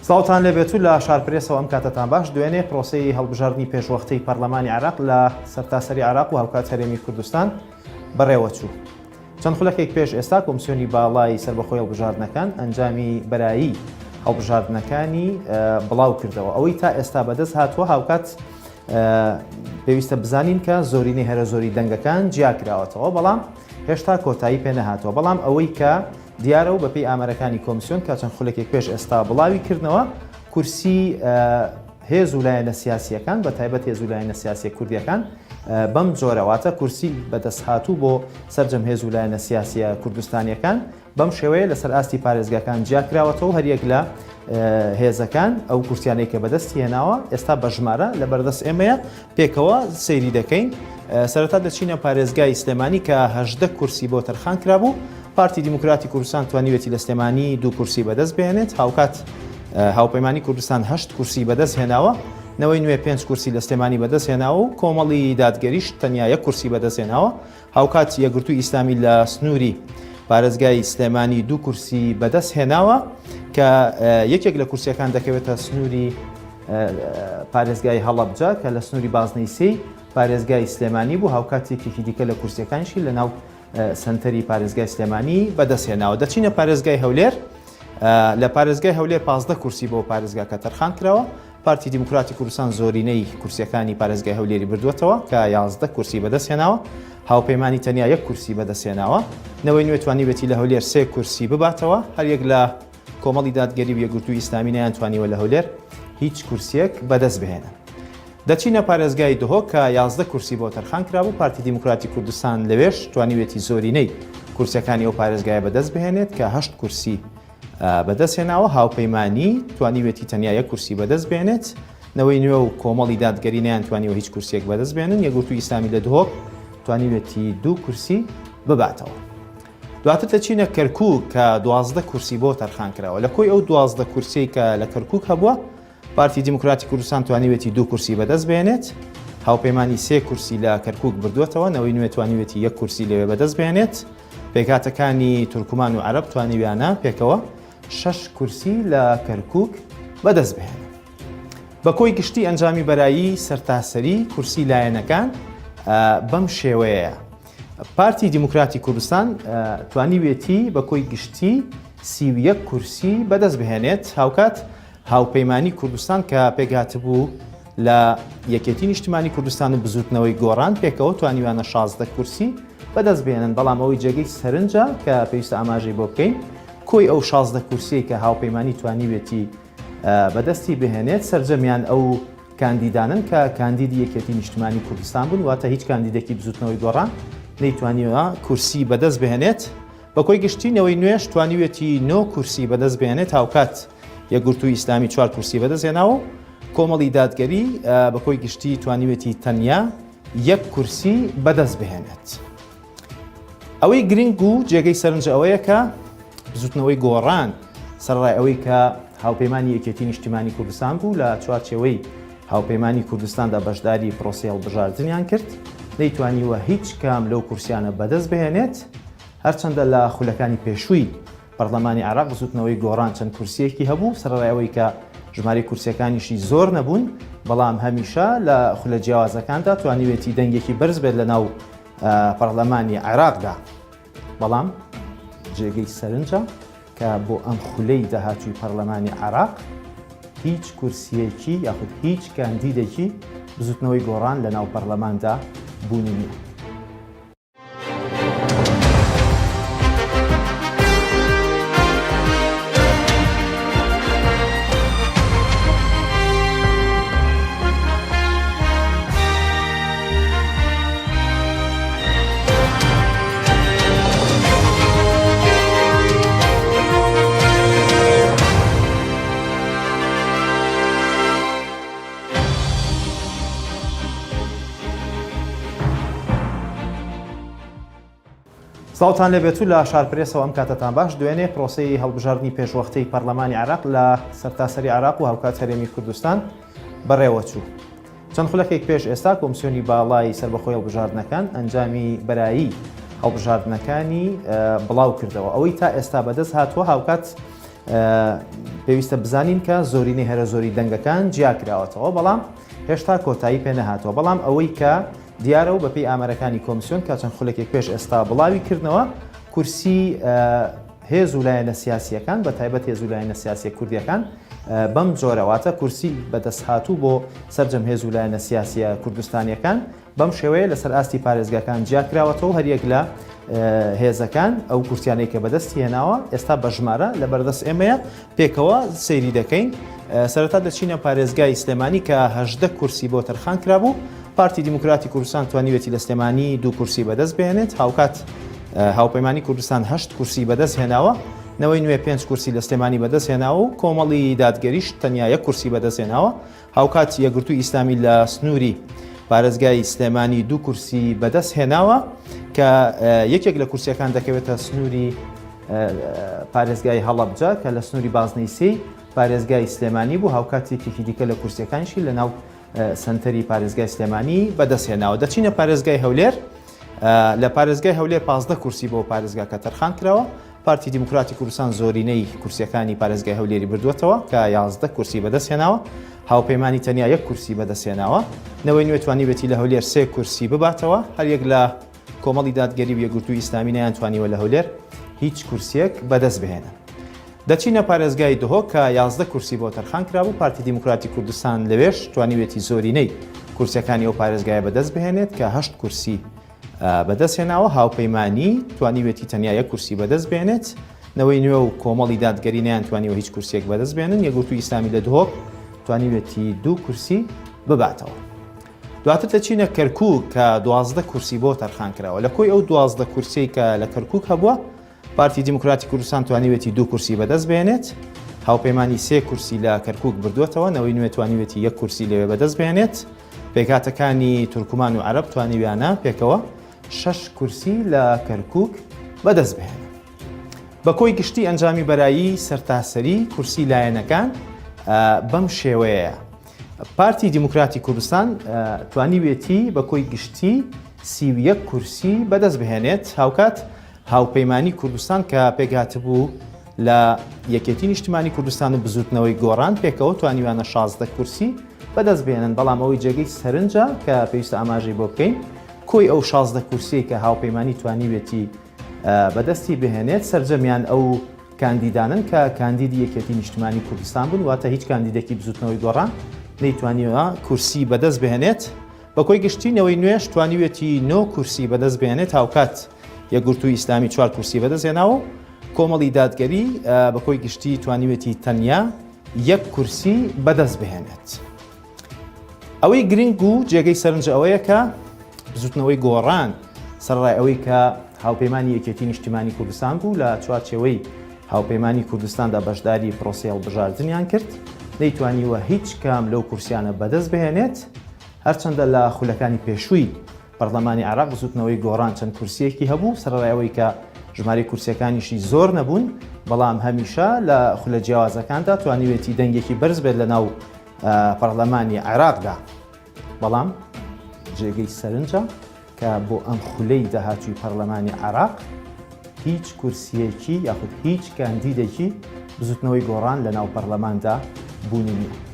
ساڵتان لێبێت و لە شارپرێسەوە ئەم کاتتان باش دوێنێ پرۆسەی هەڵبژاردننی پێشوەختەی پەرلەمانی عێراق لە سەرتاسەری عێراق و هاوکات هەرێمی کوردستان بەڕێوەچوو. چەند خولەکێک پێش ئێستا کۆمسیۆنی باڵای سەربەخۆی هەڵبژاردنەکان ئەنجامی بەرایی هەڵبژاردنەکانی بڵاو کردەوە. ئەوەی تا ئێستا بەدەست هاتووە هاوکات پێویستە بزانین کە زۆرینەی هەرە زۆری دەنگەکان جیاکراوەتەوە، بەڵام هێشتا کۆتایی پێ نەهاتووە. بەڵام ئەوەی کە دیارە و بەپێی ئامارەکانی کۆمسیۆن کە چەند خولەکێک پێش ئێستا بڵاوی کردنەوە کورسی هێز و لایەنە سیاسیەکان بە تایبەت هێز و لایەنە سیاسی کوردیەکان بەم جۆرەواتە کورسی بەدەستهاتوو بۆ سەرجەم هێز و لایەنە سیاسیە کوردستانیەکان بەم شێوەیە لەسەر ئاستی پارێزگاکان جیاکراوەتەوە. هەریەک لە هێزەکان ئەو کورسیانەی کە بەدەستی هێناوە ئێستا بە ژمارە لە بەردەست ئێمەیە پێکەوە سەیری دەکەین. سەرەتا دەچینە پارێزگای سلێمانی کە 18 کورسی بۆ تەرخان کرابوو. پارتی دیموکراتی کوردستان توانیوێتی لە سلێمانی 2 کورسی بەدەست بهێنێت. هاوکات هاوپەیمانی کوردستان 8 کورسی بەدەست هێناوە. نەوەی نوێ 5 کورسی لە سلێمانی بەدەست هێناوە و کۆمەڵی دادگەریش تەنیا 1 کورسی بەدەست هێناوە. هاوکات یەکگرتووی ئیسلامی لە سنووری پارێزگای سلێمانی 2 کورسی بەدەست هێناوە کە یەکێک لە کورسیەکان دەکەوێتە سنووری پارێزگای هەڵەبجە کە لە سنووری بازنەی سێی پارێزگای سلێمانی بوو. هاوکاتێکی دیکە لە کورسیەکانشی لە ناو سنتەری پارێزگای سلێمانی بەدەستهێناوە. دەچینە پارێزگای هەولێر. لە پارێزگای هەولێر 15 کورسی بۆ پارێزگاکە تەرخان کراوە. پارتی دیموکراتی کوردستان زۆرینەی کورسیەکانی پارێزگای هەولێری بردووەتەوە کە 11 کورسی بەدەستهێناوە. هاوپەیمانی تەنیا 1 کورسی بەدەستهێناوە. نەوەی نوێ توانیوێتی لە هەولێر 3 کورسی بباتەوە. هەریەک لە کۆمەڵی دادگەری و یەکگرتووی ئیسلامی نەیانتوانیوە لە هەولێر هیچ کورسیەک بەدەست بهێنن. دەچینە پارێزگای دهۆ کە 11 کورسی بۆ تەرخان کرابوو. پارتی دیموکراتی کوردستان لەوێش توانیوێتی زۆرینەی کورسیەکانی ئەو پارێزگایە بەدەست بهێنێت کە 8 کورسی بەدەست هێناوە. هاوپەیمانی توانیوێتی تەنیا 1 کورسی بەدەست بهێنێت. نەوەی نوێ و کۆمەڵی دادگەری نەیانتوانیوە هیچ کورسیەک بەدەست بهێنن. یەکگرتووی ئیسلامی لە دهۆ توانیوێتی 2 کورسی بباتەوە. دواتر دەچینە کەرکووک کە 12 کورسی بۆ تەرخان کراوە. لە کۆی ئەو 12 کورسی کە لە کەرکووک هەبووە پارتی دیموکراتی کوردستان توانیوێتی 2 کورسی بەدەست بهێنێت. هاوپەیمانی 3 کورسی لە کەرکووک بردووەتەوە. نەوەی نوێ توانیوێتی 1 کورسی لەوێ بەدەست بهێنێت. پێکهاتەکانی تورکمان و عەرەب توانیویانە پێکەوە 6 کورسی لە کەرکووک بەدەست بهێنن. بە کۆی گشتی ئەنجامی بەرایی سەرتاسەری کورسی لایەنەکان بەم شێوەیە. پارتی دیموکراتی کوردستان توانیوێتی بە کۆی گشتی 31 کورسی بەدەست بهێنێت. هاوکات هاوپەیمانی کوردستان کە پێکهات بوو لە یەکێتی نیشتیمانی کوردستان و بزوتنەوەی گۆڕان پێکەوە توانیوانە 16 کورسی بەدەست بهێنن. بەڵام ئەوەی جێگەی سەرنجە کە پێویستە ئاماژەی بۆ بکەین کۆی ئەو 16 کورسی کە هاوپەیمانی توانیوێتی بەدەستی بهێنێت سەرجەمیان ئەو کاندیدانن کە کاندیدی یەکێتی نیشتیمانی کوردستان بوون، واتە هیچ کاندیدێکی بزوتنەوەی گۆڕان نەیتوانیوە کورسی بەدەست بهێنێت. بە کۆی گشتینەوەی نوێش توانیوێتی 9 کورسی بەدەست بهێنێت. هاوکات یەکگرتووی ئیسلامی 4 کورسی بەدەست هێناوە. کۆمەڵی دادگەری بە کۆی گشتی توانیوێتی تەنیا 1 کورسی بەدەست بهێنێت. ئەوەی گرنگ و جێگەی سەرنج ئەوەیە کە بزوتنەوەی گۆڕان سەرڕای ئەوەی کە هاوپەیمانی یەکێتی نیشتیمانی کوردستان بوو لە چوارچێوەی هاوپەیمانی کوردستاندا بەشداری پرۆسەی هەڵبژاردنیان کرد، نەیتوانیوە هیچ کام لەو کورسیانە بەدەست بهێنێت. هەرچەندە لە خولەکانی پێشووی پەرلەمانی عێراق بزوتنەوەی گۆڕان چەند کورسیەکی هەبوو سەرڕای ئەوەی کە ژمارەی کورسیەکانیشی زۆر نەبوون، بەڵام هەمیشە لە خولە جیاوازەکاندا توانیوێتی دەنگێکی بەرز بێت لە ناو پەرلەمانی عێراقدا. بەڵام جێگەی سەرنجە کە بۆ ئەم خولەی داهاتووی پەرلەمانی عێراق هیچ کورسیەکی یاخود هیچ کاندیدێکی بزوتنەوەی گۆڕان لە ناو پەرلەماندا بوونی نییە. ساڵتان لێبێت و لە شارپرێسەوە ئەم کاتتان باش دوێنێ پرۆسەی هەڵبژاردننی پێشوەختەی پەرلەمانی عێراق لە سەرتاسەری عێراق و هاوکات هەرێمی کوردستان بەڕێوەچوو. چەند خولەکێک پێش ئێستا کۆمسیۆنی باڵای سەربەخۆی هەڵبژاردنەکان ئەنجامی بەرایی هەڵبژاردنەکانی بڵاو کردەوە. ئەوەی تا ئێستا بەدەست هاتووە هاوکات پێویستە بزانین کە زۆرینەی هەرە زۆری دەنگەکان جیاکراوەتەوە بەڵام هێشتا کۆتایی پێ نەهاتەوە بەڵام ئەوەی کە دیارە و بەپێی ئامارەکانی کۆمیسیۆن کە چەند خولێکێک پێش ئێستا بڵاوی کردنەوە کورسی هێز و لایەنە سیاسیەکان بە تایبەت هێز و لایەنە سیاسی کوردیەکان بەم جۆرەواتە کورسی بەدەستهاتوو بۆ سەرجەم هێز و لایەنە سیاسیە کوردستانیەکان بەم شێوەیە لەسەر ئاستی پارێزگاکان جیاکراوەتەوە هەریەک لە هێزەکان ئەو کورسیانەی کە بەدەستی هێناوە ئێستا بە ژمارە لە بەردەست ئێمەیە پێکەوە سەیری دەکەین. سەرەتا دەچینە پارێزگای سلێمانی کە 18 کورسی بۆ تەرخان کرابوو. پارتی دیموکراتی کوردستان توانیوێتی لە سلێمانی 2 کورسی بەدەست بهێنێت. هاوکات هاوپەیمانی کوردستان 8 کورسی بەدەست هێناوە. نەوەی نوێ 5 کورسی لە سلێمانی بەدەست هێناوە و کۆمەڵی دادگەریش تەنیا 1 کورسی بەدەست هێناوە. هاوکات یەکگرتووی ئیسلامی لە سنووری پارێزگای سلێمانی 2 کورسی بەدەست هێناوە کە یەکێک لە کورسیەکان دەکەوێتە سنووری پارێزگای هەڵەبجە کە لە سنووری بازنەی سێی پارێزگای سلێمانی بوو. هاوکاتێکی دیکە لە کورسیەکانشی لە ناو سنتەری پارێزگای سلێمانی بەدەست هێناوە. دەچینە پارێزگای هەولێر. لە پارێزگای هەولێر 15 کورسی بۆ پارێزگاکە تەرخان کراوە. پارتی دیموکراتی کوردستان زۆرینەی کورسیەکانی پارێزگای هەولێری بردووەتەوە کە 11 کورسی بەدەست هێناوە. هاوپەیمانی تەنیا 1 کورسی بەدەست هێناوە. نەوەی نوێ توانیوێتی لە هەولێر 3 کورسی بباتەوە. هەریەک لە کۆمەڵی دادگەری و یەکگرتووی ئیسلامی نەیانتوانیوە لە هەولێر هیچ کورسیەک بەدەست بهێنن. دەچینە پارێزگای دهۆک کە 11 کورسی بۆ تەرخان کرابوو. پارتی دیموکراتی کوردستان لەوێش توانیوێتی زۆرینەی کورسیەکانی ئەو پارێزگایە بەدەست بهێنێت کە 8 کورسی بەدەست هێناوە. هاوپەیمانی توانیوێتی تەنیا 1 کورسی بەدەست بهێنێت. نەوەی نوێ و کۆمەڵی دادگەری نەیانتوانیوە هیچ کورسیەک بەدەست بهێنن. یەکگرتووی ئیسلامی لە دهۆک توانیوێتی 2 کورسی بباتەوە. دواتر دەچینە کەرکووک کە 12 کورسی بۆ تەرخان کراوە. لە کۆی ئەو 12 کورسی کە لە کەرکووک هەبووە پارتی دیموکراتی کوردستان توانیوێتی 2 کورسی بەدەست بهێنێت. هاوپەیمانی 3 کورسی لە کەرکووک بردووەتەوە. نەوەی نوێ توانیوێتی 1 کورسی لەوێ بەدەست بهێنێت. پێکهاتەکانی تورکمان و عەرەب توانیویانە پێکەوە 6 کورسی لە کەرکووک بەدەست بهێنن. بە کۆی گشتی ئەنجامی بەرایی سەرتاسەری کورسی لایەنەکان بەم شێوەیە. پارتی دیموکراتی کوردستان توانیوێتی بە کۆی گشتی 31 کورسی بەدەست بهێنێت. هاوکات هاوپەیمانی کوردستان کە پێکهاتبوو لە یەکێتی نیشتیمانی کوردستان و بزوتنەوەی گۆڕان پێکەوە توانیوانە 16 کورسی بەدەست بهێنن. بەڵام ئەوەی جێگەی سەرنجە کە پێویستە ئاماژەی بۆ بکەین کۆی ئەو 16 کورسی کە هاوپەیمانی توانیوێتی بەدەستی بهێنێت سەرجەمیان ئەو کاندیدانن کە کاندیدی یەکێتی نیشتیمانی کوردستان بوون واتە هیچ کاندیدێکی بزوتنەوەی گۆڕان نەیتوانیوە کورسی بەدەست بهێنێت. بە کۆی گشتینەوەی نوێش توانیوێتی 9 کورسی بەدەست بهێنێت. هاوکات یەکگرتووی ئیسلامی 4 کورسی بەدەست هێناوە. کۆمەڵی دادگەری بە کۆی گشتی توانیوێتی تەنیا 1 کورسی بەدەست بهێنێت. ئەوەی گرنگ و جێگەی سەرنج ئەوەیە کە بزوتنەوەی گۆڕان سەرڕای ئەوەی کە هاوپەیمانی یەکێتی نیشتیمانی کوردستان بوو لە چوارچێوەی هاوپەیمانی کوردستاندا بەشداری پرۆسی هەڵبژاردنیان کرد نەیتوانیوە هیچ کام لەو کورسیانە بەدەست بهێنێت. هەرچەندە لە خولەکانی پێشووی پەرلەمانی عێراق بزوتنەوەی گۆڕان چەند کورسیەکی هەبوو سەرڕای ئەوەی کە ژمارەی کورسیەکانیشی زۆر نەبوون بەڵام هەمیشە لە خولە جیاوازەکاندا توانیوێتی دەنگێکی بەرز بێت لە ناو پەرلەمانی عێراقدا. بەڵام جێگەی سەرنجە کە بۆ ئەم خولەی داهاتووی پەرلەمانی عێراق هیچ کورسیەکی یاخود هیچ کاندیدێکی بزوتنەوەی گۆڕان لە ناو پەرلەماندا بوونی نییە.